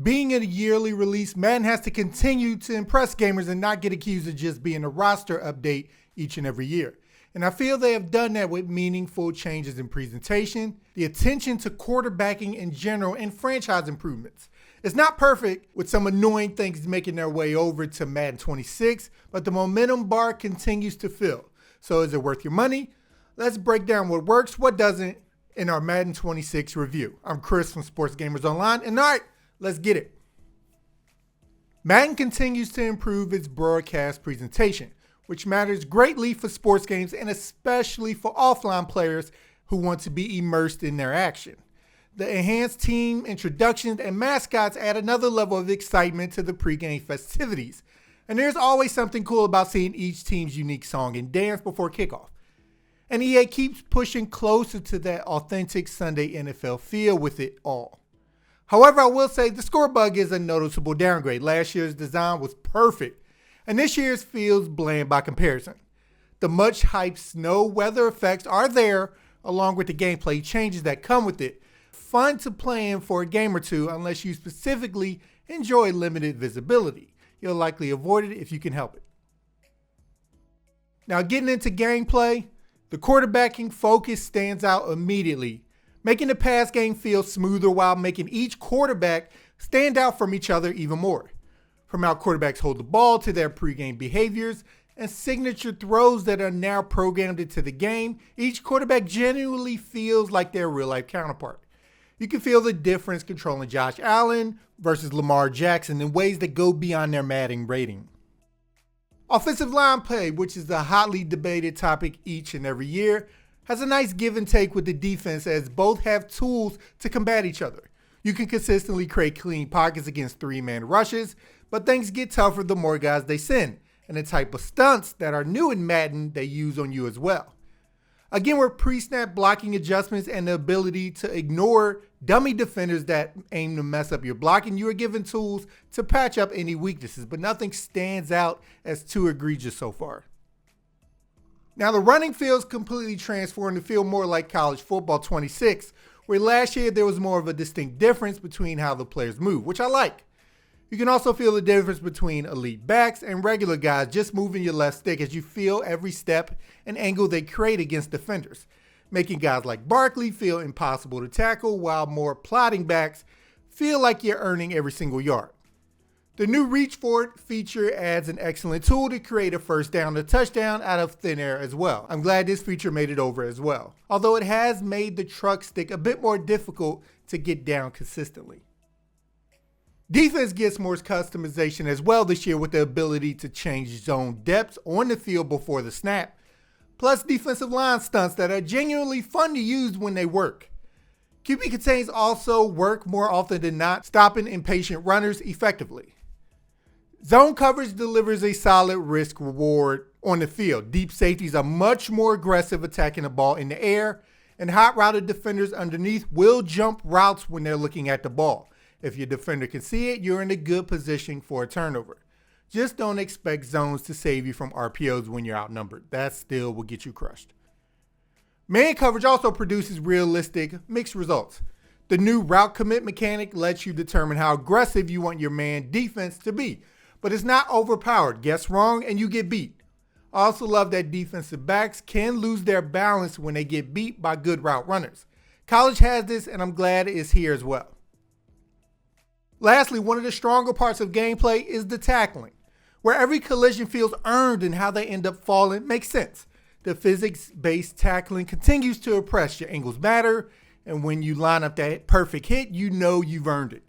Being a yearly release, Madden has to continue to impress gamers and not get accused of just being a roster update each and every year. And I feel they have done that with meaningful changes in presentation, the attention to quarterbacking in general, and franchise improvements. It's not perfect, with some annoying things making their way over to Madden 26, but the momentum bar continues to fill. So is it worth your money? Let's break down what works, what doesn't, in our Madden 26 review. I'm Chris from Sports Gamers Online, and all right, let's get it. Madden continues to improve its broadcast presentation, which matters greatly for sports games and especially for offline players who want to be immersed in their action. The enhanced team introductions and mascots add another level of excitement to the pregame festivities. And there's always something cool about seeing each team's unique song and dance before kickoff. And EA keeps pushing closer to that authentic Sunday NFL feel with it all. However, I will say the score bug is a noticeable downgrade. Last year's design was perfect, and this year's feels bland by comparison. The much hyped snow weather effects are there, along with the gameplay changes that come with it. Fun to play in for a game or two unless you specifically enjoy limited visibility. You'll likely avoid it if you can help it. Now getting into gameplay, the quarterbacking focus stands out immediately, making the pass game feel smoother while making each quarterback stand out from each other even more. From how quarterbacks hold the ball to their pregame behaviors and signature throws that are now programmed into the game, each quarterback genuinely feels like their real-life counterpart. You can feel the difference controlling Josh Allen versus Lamar Jackson in ways that go beyond their Madden rating. Offensive line play, which is a hotly debated topic each and every year, has a nice give and take with the defense as both have tools to combat each other. You can consistently create clean pockets against three-man rushes, but things get tougher the more guys they send, and the type of stunts that are new in Madden they use on you as well. Again, with pre-snap blocking adjustments and the ability to ignore dummy defenders that aim to mess up your blocking, you are given tools to patch up any weaknesses, but nothing stands out as too egregious so far. Now the running feels completely transformed to feel more like college football 26, where last year there was more of a distinct difference between how the players move, which I like. You can also feel the difference between elite backs and regular guys just moving your left stick as you feel every step and angle they create against defenders, making guys like Barkley feel impossible to tackle while more plotting backs feel like you're earning every single yard. The new Reach For It feature adds an excellent tool to create a first down or touchdown out of thin air as well. I'm glad this feature made it over as well, although it has made the truck stick a bit more difficult to get down consistently. Defense gets more customization as well this year with the ability to change zone depths on the field before the snap, plus defensive line stunts that are genuinely fun to use when they work. QB contains also work more often than not, stopping impatient runners effectively. Zone coverage delivers a solid risk reward on the field. Deep safeties are much more aggressive attacking the ball in the air, and hot routed defenders underneath will jump routes when they're looking at the ball. If your defender can see it, you're in a good position for a turnover. Just don't expect zones to save you from RPOs when you're outnumbered. That still will get you crushed. Man coverage also produces realistic mixed results. The new route commit mechanic lets you determine how aggressive you want your man defense to be, but it's not overpowered. Guess wrong and you get beat. I also love that defensive backs can lose their balance when they get beat by good route runners. College has this, and I'm glad it's here as well. Lastly, one of the stronger parts of gameplay is the tackling, where every collision feels earned and how they end up falling makes sense. The physics-based tackling continues to impress. Your angles matter, and when you line up that perfect hit, you know you've earned it.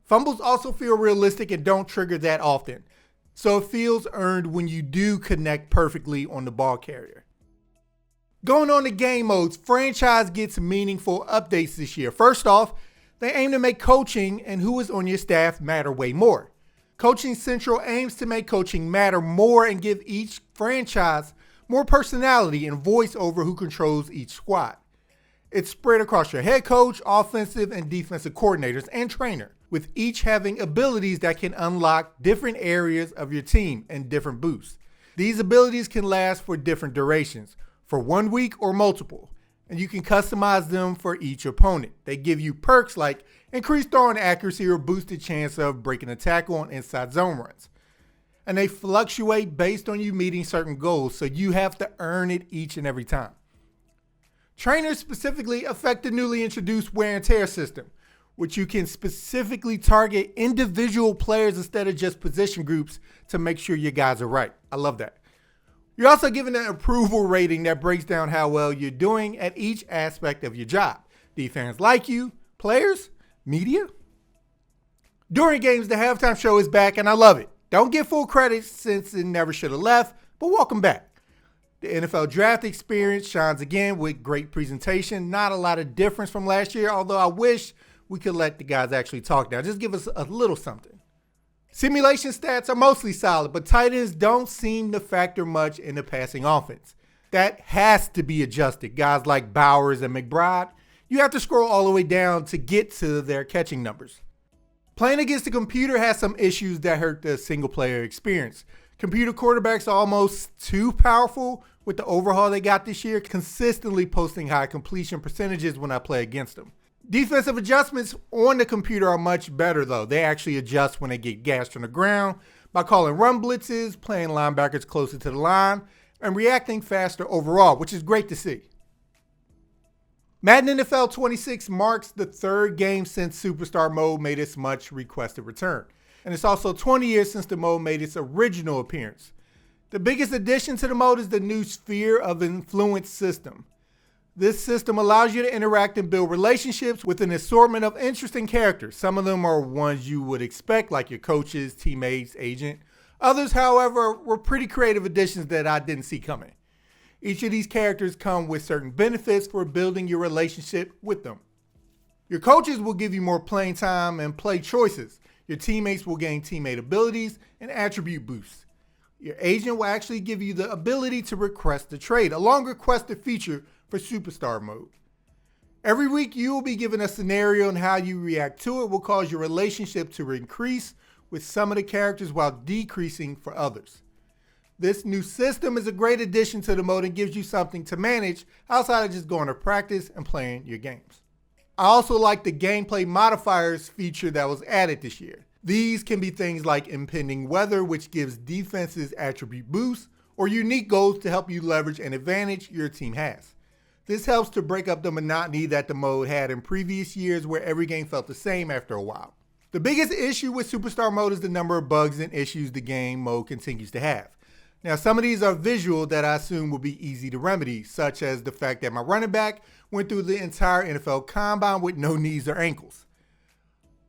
Fumbles also feel realistic and don't trigger that often, so it feels earned when you do connect perfectly on the ball carrier. Going on to game modes, franchise gets meaningful updates this year. First off, they aim to make coaching and who is on your staff matter way more. Coaching Central aims to make coaching matter more and give each franchise more personality and voice over who controls each squad. It's spread across your head coach, offensive and defensive coordinators, and trainer, with each having abilities that can unlock different areas of your team and different boosts. These abilities can last for different durations, for 1 week or multiple. and you can customize them for each opponent. They give you perks like increased throwing accuracy or boosted chance of breaking a tackle on inside zone runs. And they fluctuate based on you meeting certain goals, so you have to earn it each and every time. Trainers specifically affect the newly introduced wear and tear system, which you can specifically target individual players instead of just position groups to make sure your guys are right. I love that. You're also given an approval rating that breaks down how well you're doing at each aspect of your job. Do fans like you? Players? Media? During games, the halftime show is back, and I love it. Don't get full credit since it never should have left, but welcome back. The NFL draft experience shines again with great presentation. Not a lot of difference from last year, although I wish we could let the guys actually talk now. Just give us a little something. Simulation stats are mostly solid, but tight ends don't seem to factor much in the passing offense. That has to be adjusted. Guys like Bowers and McBride, you have to scroll all the way down to get to their catching numbers. Playing against the computer has some issues that hurt the single-player experience. Computer quarterbacks are almost too powerful with the overhaul they got this year, consistently posting high completion percentages when I play against them. Defensive adjustments on the computer are much better, though. They actually adjust when they get gashed on the ground by calling run blitzes, playing linebackers closer to the line, and reacting faster overall, which is great to see. Madden NFL 26 marks the third game since Superstar Mode made its much requested return. And it's also 20 years since the mode made its original appearance. The biggest addition to the mode is the new Sphere of Influence system. This system allows you to interact and build relationships with an assortment of interesting characters. Some of them are ones you would expect, like your coaches, teammates, agent. Others, however, were pretty creative additions that I didn't see coming. Each of these characters come with certain benefits for building your relationship with them. Your coaches will give you more playing time and play choices. Your teammates will gain teammate abilities and attribute boosts. Your agent will actually give you the ability to request a trade, a long requested feature for Superstar Mode. Every week you will be given a scenario, and how you react to it will cause your relationship to increase with some of the characters while decreasing for others. This new system is a great addition to the mode and gives you something to manage outside of just going to practice and playing your games. I also like the gameplay modifiers feature that was added this year. These can be things like impending weather, which gives defenses attribute boosts, or unique goals to help you leverage an advantage your team has. This helps to break up the monotony that the mode had in previous years, where every game felt the same after a while. The biggest issue with Superstar Mode is the number of bugs and issues the game mode continues to have. Now, some of these are visual that I assume will be easy to remedy, such as the fact that my running back went through the entire NFL combine with no knees or ankles.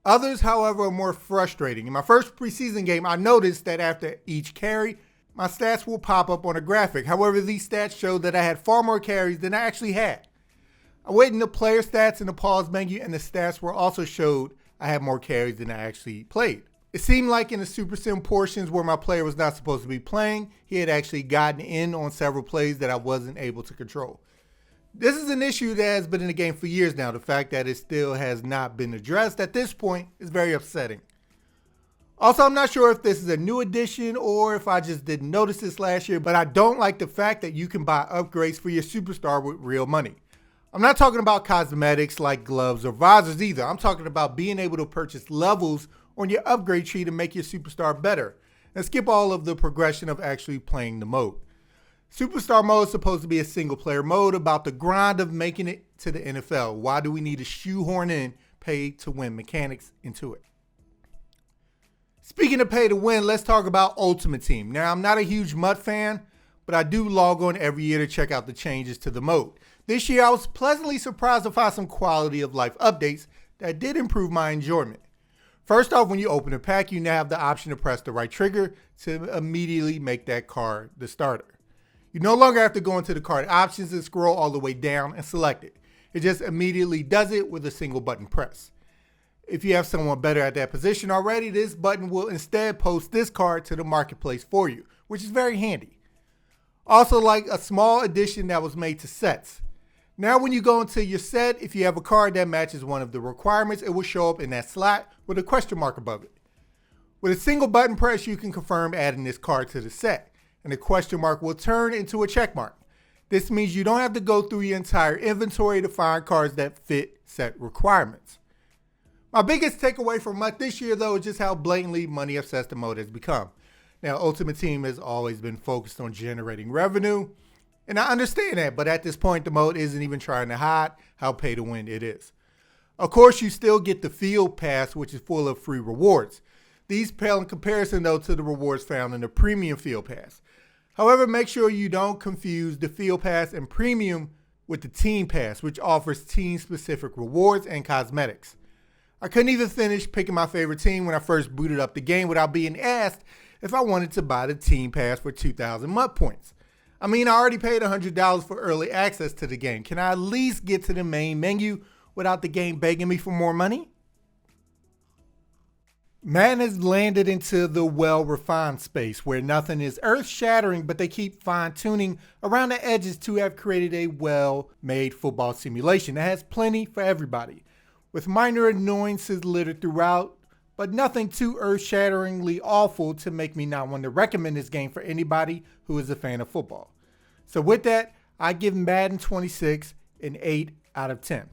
Others, however, are more frustrating. In my first preseason game, I noticed that after each carry, my stats will pop up on a graphic. However, these stats showed that I had far more carries than I actually had. I went into player stats in the pause menu, and the stats were also showed I had more carries than I actually played. It seemed like in the Super Sim portions where my player was not supposed to be playing, he had actually gotten in on several plays that I wasn't able to control. This is an issue that has been in the game for years now. The fact that it still has not been addressed at this point is very upsetting. Also, I'm not sure if this is a new addition or if I just didn't notice this last year, but I don't like the fact that you can buy upgrades for your superstar with real money. I'm not talking about cosmetics like gloves or visors either. I'm talking about being able to purchase levels on your upgrade tree to make your superstar better, and skip all of the progression of actually playing the mode. Superstar mode is supposed to be a single player mode about the grind of making it to the NFL. Why do we need to shoehorn in pay to win mechanics into it? Speaking of pay to win, let's talk about Ultimate Team. Now, I'm not a huge MUT fan, but I do log on every year to check out the changes to the mode. This year, I was pleasantly surprised to find some quality of life updates that did improve my enjoyment. First off, when you open a pack, you now have the option to press the right trigger to immediately make that card the starter. You no longer have to go into the card options and scroll all the way down and select it. It just immediately does it with a single button press. If you have someone better at that position already, this button will instead post this card to the marketplace for you, which is very handy. Also, like a small addition that was made to sets. Now when you go into your set, if you have a card that matches one of the requirements, it will show up in that slot with a question mark above it. With a single button press, you can confirm adding this card to the set, and the question mark will turn into a check mark. This means you don't have to go through your entire inventory to find cards that fit set requirements. My biggest takeaway from this year, though, is just how blatantly money obsessed the mode has become. Now, Ultimate Team has always been focused on generating revenue, and I understand that, but at this point, the mode isn't even trying to hide how pay to win it is. Of course, you still get the Field Pass, which is full of free rewards. These pale in comparison, though, to the rewards found in the Premium Field Pass. However, make sure you don't confuse the Field Pass and Premium with the Team Pass, which offers team-specific rewards and cosmetics. I couldn't even finish picking my favorite team when I first booted up the game without being asked if I wanted to buy the Team Pass for 2,000 MUT points. I mean, I already paid $100 for early access to the game. Can I at least get to the main menu without the game begging me for more money? Madden has landed into the well-refined space where nothing is earth-shattering, but they keep fine-tuning around the edges to have created a well-made football simulation that has plenty for everybody, with minor annoyances littered throughout, but nothing too earth-shatteringly awful to make me not want to recommend this game for anybody who is a fan of football. So with that, I give Madden 26 an 8 out of 10.